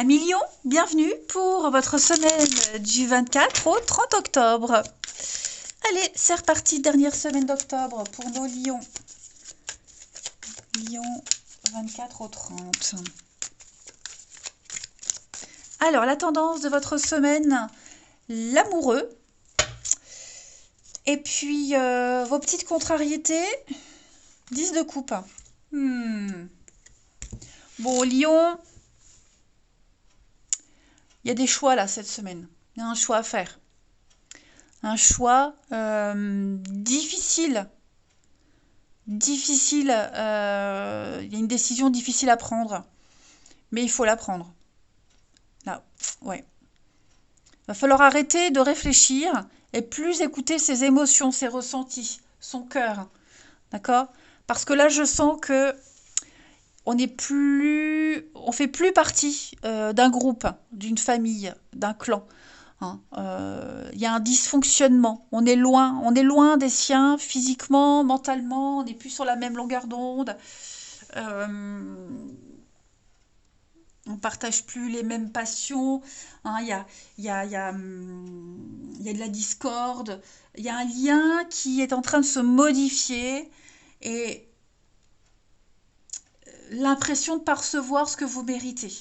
Amis Lion, bienvenue pour votre semaine du 24 au 30 octobre. Allez, c'est reparti, dernière semaine d'octobre pour nos lions. Lion 24 au 30. Alors, la tendance de votre semaine, l'amoureux. Et puis, vos petites contrariétés, 10 de coupe. Bon, Lion, il y a des choix là cette semaine. Il y a un choix à faire. Un choix difficile. Difficile. Il y a une décision difficile à prendre. Mais il faut la prendre. Là, ouais. Il va falloir arrêter de réfléchir et plus écouter ses émotions, ses ressentis, son cœur. D'accord? Parce que là, je sens que on fait plus partie d'un groupe, d'une famille, d'un clan. Il y a un dysfonctionnement. On est loin des siens, physiquement, mentalement. On n'est plus sur la même longueur d'onde. On partage plus les mêmes passions. Il y a de la discorde. Il y a un lien qui est en train de se modifier et l'impression de percevoir ce que vous méritez.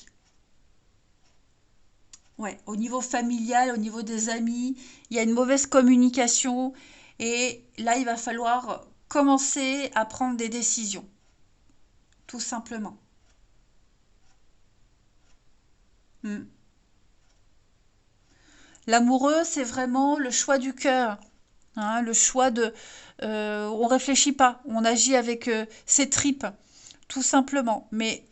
Ouais, au niveau familial, au niveau des amis, il y a une mauvaise communication et là, il va falloir commencer à prendre des décisions, tout simplement. Hmm. L'amoureux, c'est vraiment le choix du cœur, hein, le choix de... on réfléchit pas, on agit avec ses tripes, tout simplement. Mais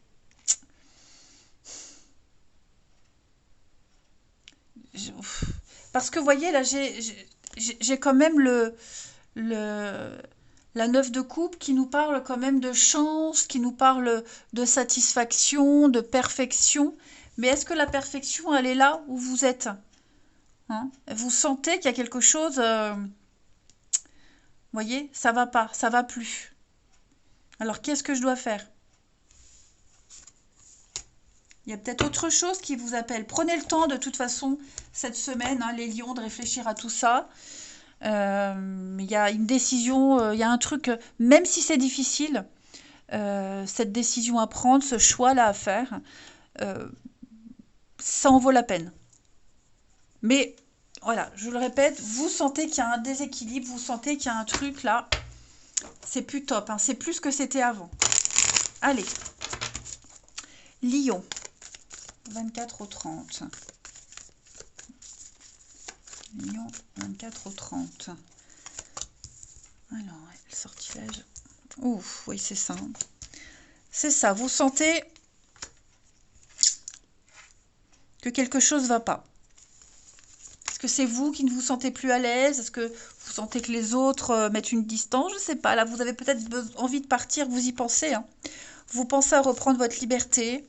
je- parce que vous voyez, là, j'ai quand même le, la neuf de coupe qui nous parle quand même de chance, qui nous parle de satisfaction, de perfection. Mais est-ce que la perfection, elle est là où vous êtes? Hein? Vous sentez qu'il y a quelque chose, vous voyez, ça va pas, ça va plus. Alors qu'est-ce que je dois faire? Il y a peut-être autre chose qui vous appelle. Prenez le temps de toute façon cette semaine, hein, les lions, de réfléchir à tout ça. Il y a une décision, il y a un truc, même si c'est difficile, cette décision à prendre, ce choix-là à faire, euh, ça en vaut la peine. Mais voilà, je le répète, vous sentez qu'il y a un déséquilibre, vous sentez qu'il y a un truc là, c'est plus top, hein, c'est plus ce que c'était avant. Allez, Lion, 24 au 30. Lion, 24 au 30. Alors, le sortilège. Ouf, oui, c'est ça. C'est ça, vous sentez que quelque chose ne va pas. Est-ce que c'est vous qui ne vous sentez plus à l'aise? Est-ce que vous sentez que les autres mettent une distance? Je ne sais pas. Là, vous avez peut-être envie de partir, vous y pensez. Hein. Vous pensez à reprendre votre liberté.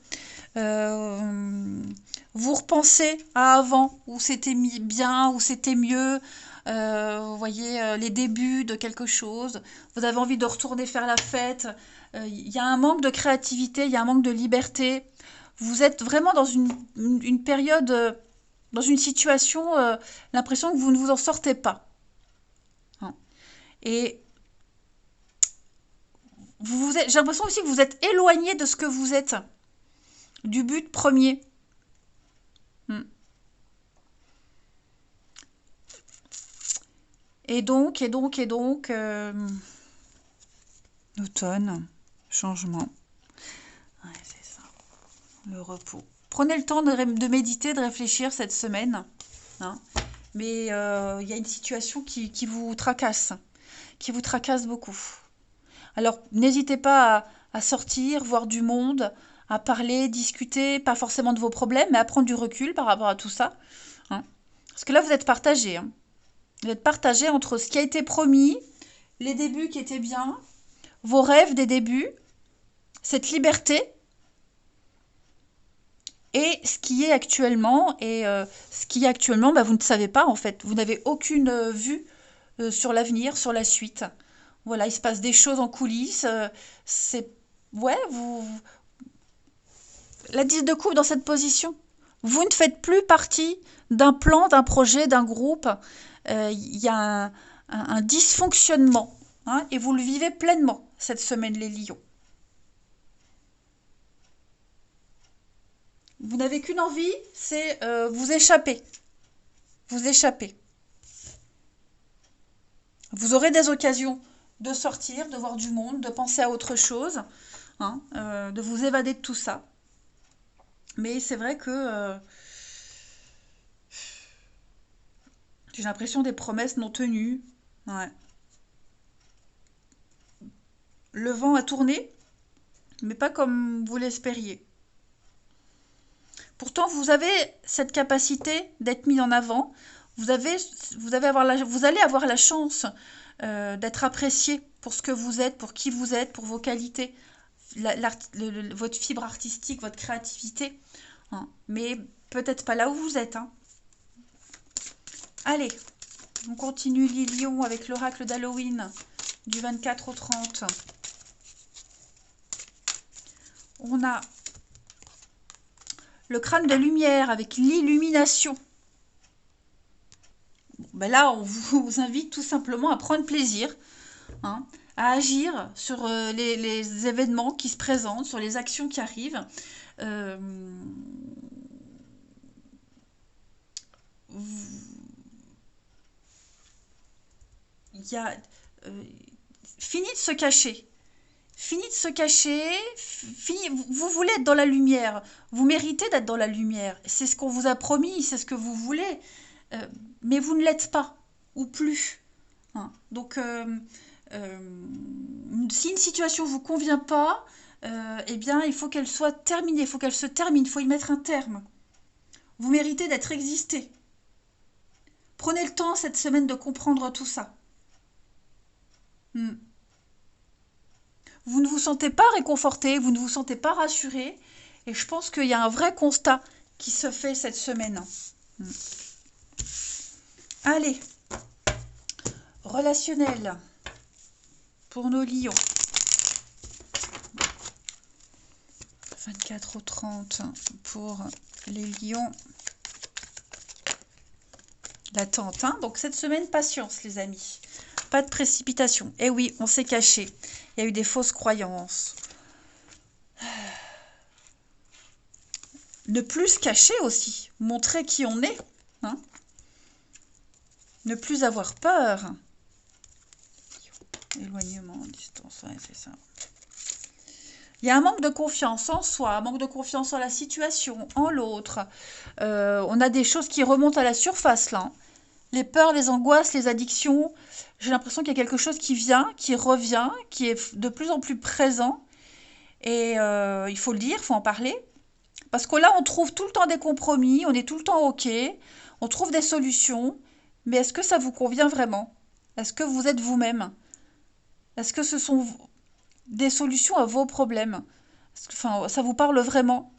Vous repensez à avant, où c'était bien, où c'était mieux. Vous voyez les débuts de quelque chose. Vous avez envie de retourner faire la fête. Il y a un manque de créativité, il y a un manque de liberté. Vous êtes vraiment dans une période, dans une situation, l'impression que vous ne vous en sortez pas. Hein. Et j'ai l'impression aussi que vous êtes éloigné de ce que vous êtes, du but premier. Hmm. Automne, changement. Ouais, c'est ça. Le repos. Prenez le temps de méditer, de réfléchir cette semaine. Hein. Mais il y a une situation qui vous tracasse beaucoup. Alors, n'hésitez pas à sortir, voir du monde, à parler, discuter, pas forcément de vos problèmes, mais à prendre du recul par rapport à tout ça. Hein. Parce que là, vous êtes partagé. Hein. Vous êtes partagé entre ce qui a été promis, les débuts qui étaient bien, vos rêves des débuts, cette liberté, et ce qui est actuellement. Et ce qui est actuellement, bah, vous ne savez pas en fait. Vous n'avez aucune vue sur l'avenir, sur la suite. Voilà, il se passe des choses en coulisses. C'est ouais, la 10 de coupe dans cette position. Vous ne faites plus partie d'un plan, d'un projet, d'un groupe. Il y a un dysfonctionnement, hein, et vous le vivez pleinement cette semaine, les lions. Vous n'avez qu'une envie, c'est vous échapper. Vous échapper. Vous aurez des occasions de sortir, de voir du monde, de penser à autre chose, hein, de vous évader de tout ça. Mais c'est vrai que j'ai l'impression des promesses non tenues. Ouais. Le vent a tourné, mais pas comme vous l'espériez. Pourtant, vous avez cette capacité d'être mis en avant. Vous allez avoir la chance d'être apprécié pour ce que vous êtes, pour qui vous êtes, pour vos qualités, votre fibre artistique, votre créativité, hein. Mais peut-être pas là où vous êtes, hein. Allez, on continue les lions avec l'oracle d'Halloween du 24 au 30. On a le crâne de lumière avec l'illumination. Ben là, on vous invite tout simplement à prendre plaisir, hein, à agir sur les événements qui se présentent, sur les actions qui arrivent. Euh, il y a, fini de se cacher. Fini de se cacher. Vous voulez être dans la lumière. Vous méritez d'être dans la lumière. C'est ce qu'on vous a promis, c'est ce que vous voulez. Euh, mais vous ne l'êtes pas, ou plus, hein. Donc, si une situation ne vous convient pas, eh bien, il faut qu'elle soit terminée, il faut qu'elle se termine, il faut y mettre un terme. Vous méritez d'être existé. Prenez le temps cette semaine de comprendre tout ça. Hmm. Vous ne vous sentez pas réconforté, vous ne vous sentez pas rassuré, et je pense qu'il y a un vrai constat qui se fait cette semaine. Hmm. Allez, relationnel pour nos lions. 24 au 30 pour les lions. L'attente, hein. Donc cette semaine, patience les amis. Pas de précipitation. Eh oui, on s'est caché. Il y a eu des fausses croyances. Ne plus se cacher aussi. Montrer qui on est, hein. Ne plus avoir peur. Éloignement, distance, ouais, c'est ça. Il y a un manque de confiance en soi, un manque de confiance en la situation, en l'autre. On a des choses qui remontent à la surface là, hein. Les peurs, les angoisses, les addictions. J'ai l'impression qu'il y a quelque chose qui vient, qui revient, qui est de plus en plus présent. Et il faut le dire, il faut en parler. Parce que là, on trouve tout le temps des compromis, on est tout le temps OK, on trouve des solutions. Mais est-ce que ça vous convient vraiment? Est-ce que vous êtes vous-même? Est-ce que ce sont des solutions à vos problèmes? Enfin, ça vous parle vraiment,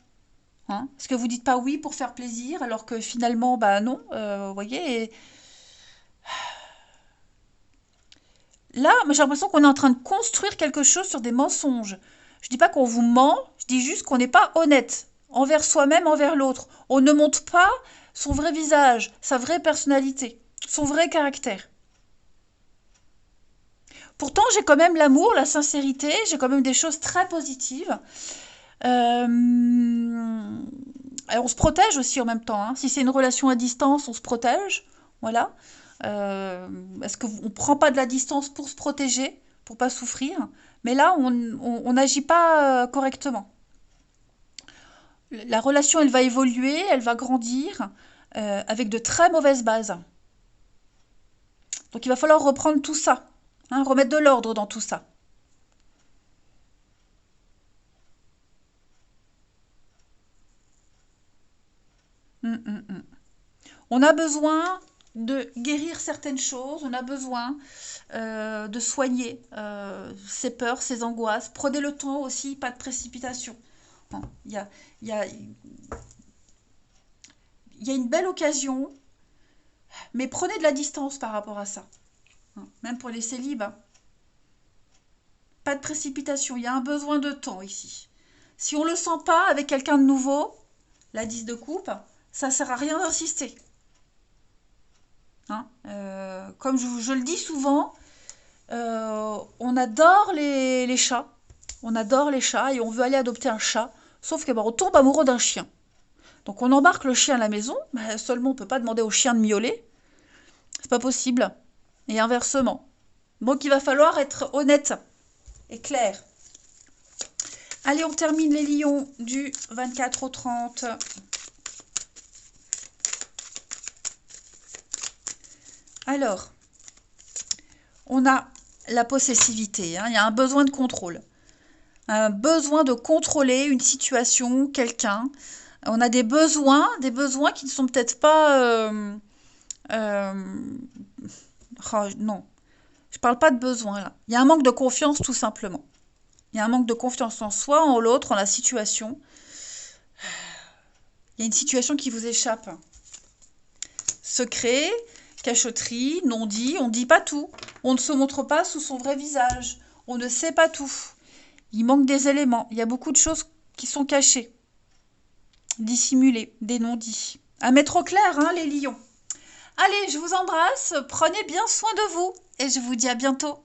hein? Est-ce que vous dites pas oui pour faire plaisir alors que finalement, bah non, vous voyez. Là, j'ai l'impression qu'on est en train de construire quelque chose sur des mensonges. Je dis pas qu'on vous ment, je dis juste qu'on n'est pas honnête envers soi-même, envers l'autre. On ne montre pas son vrai visage, sa vraie personnalité, son vrai caractère. Pourtant, j'ai quand même l'amour, la sincérité, j'ai quand même des choses très positives. Euh, Et on se protège aussi en même temps, hein. Si c'est une relation à distance, on se protège. Voilà. Est-ce qu'on ne prend pas de la distance pour se protéger, pour pas souffrir? Mais là, on n'agit pas correctement. La relation, elle va évoluer, elle va grandir avec de très mauvaises bases. Donc il va falloir reprendre tout ça, hein, remettre de l'ordre dans tout ça. Hum, hum, hum. On a besoin de guérir certaines choses, on a besoin de soigner ses peurs, ses angoisses. Prenez le temps aussi, pas de précipitation. Hein, il y a, il y a une belle occasion, mais prenez de la distance par rapport à ça. Hein, même pour les célibes, hein. Pas de précipitation, il y a un besoin de temps ici. Si on ne le sent pas avec quelqu'un de nouveau, la 10 de coupe, ça sert à rien d'insister. Hein, comme je le dis souvent, on adore les chats. On adore les chats et on veut aller adopter un chat. Sauf que on tombe amoureux d'un chien. Donc on embarque le chien à la maison. Mais seulement on ne peut pas demander au chien de miauler. C'est pas possible. Et inversement. Donc il va falloir être honnête et clair. Allez, on termine les lions du 24 au 30. Alors, on a la possessivité. Hein, il y a un besoin de contrôle. Un besoin de contrôler une situation, quelqu'un. On a des besoins qui ne sont peut-être pas... oh, non, je parle pas de besoin là. Il y a un manque de confiance tout simplement. Il y a un manque de confiance en soi, en l'autre, en la situation. Il y a une situation qui vous échappe. Secret, cachotterie, non-dit, on ne dit pas tout. On ne se montre pas sous son vrai visage. On ne sait pas tout. Il manque des éléments. Il y a beaucoup de choses qui sont cachées, dissimulées, des non-dits. À mettre au clair, hein, les lions. Allez, je vous embrasse. Prenez bien soin de vous et je vous dis à bientôt.